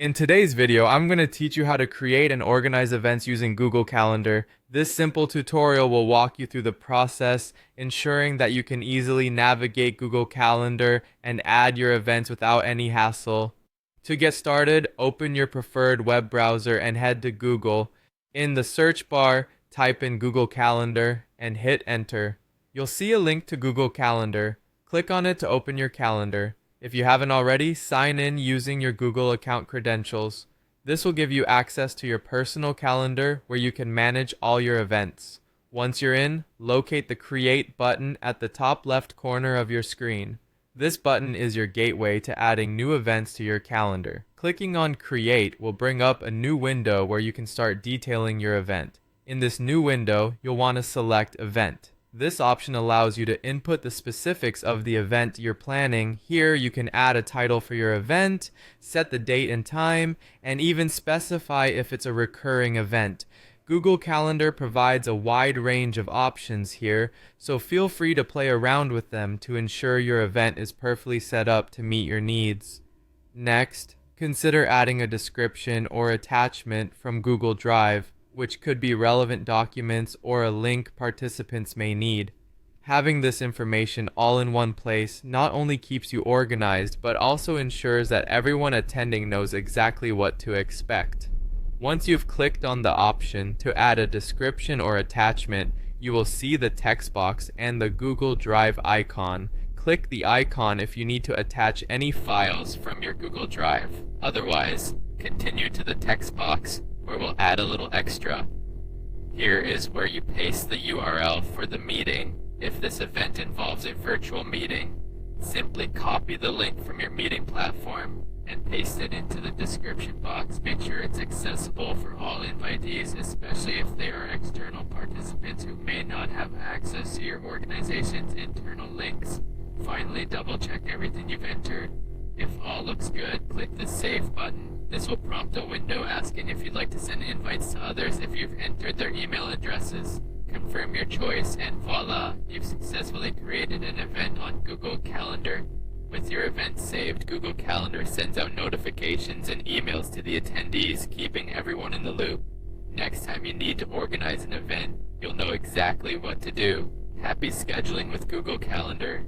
In today's video, I'm going to teach you how to create and organize events using Google Calendar. This simple tutorial will walk you through the process, ensuring that you can easily navigate Google Calendar and add your events without any hassle. To get started, open your preferred web browser and head to Google. In the search bar, type in Google Calendar and hit enter. You'll see a link to Google Calendar. Click on it to open your calendar. If you haven't already, sign in using your Google account credentials. This will give you access to your personal calendar where you can manage all your events. Once you're in, locate the Create button at the top left corner of your screen. This button is your gateway to adding new events to your calendar. Clicking on Create will bring up a new window where you can start detailing your event. In this new window, you'll want to select Event. This option allows you to input the specifics of the event you're planning. Here you can add a title for your event, set the date and time, and even specify if it's a recurring event. Google Calendar provides a wide range of options here, so feel free to play around with them to ensure your event is perfectly set up to meet your needs. Next, consider adding a description or attachment from Google Drive, which could be relevant documents or a link participants may need. Having this information all in one place not only keeps you organized, but also ensures that everyone attending knows exactly what to expect. Once you've clicked on the option to add a description or attachment, you will see the text box and the Google Drive icon. Click the icon if you need to attach any files from your Google Drive. Otherwise, continue to the text box, where we'll add a little extra. Here is where you paste the URL for the meeting. If this event involves a virtual meeting, simply copy the link from your meeting platform and paste it into the description box. Make sure it's accessible for all invitees, especially if they are external participants who may not have access to your organization's internal links. Finally, double check everything you've entered. If all looks good, click the Save button. This will prompt a window asking if you'd like to send invites to others if you've entered their email addresses. Confirm your choice and voila, you've successfully created an event on Google Calendar. With your event saved, Google Calendar sends out notifications and emails to the attendees, keeping everyone in the loop. Next time you need to organize an event, you'll know exactly what to do. Happy scheduling with Google Calendar.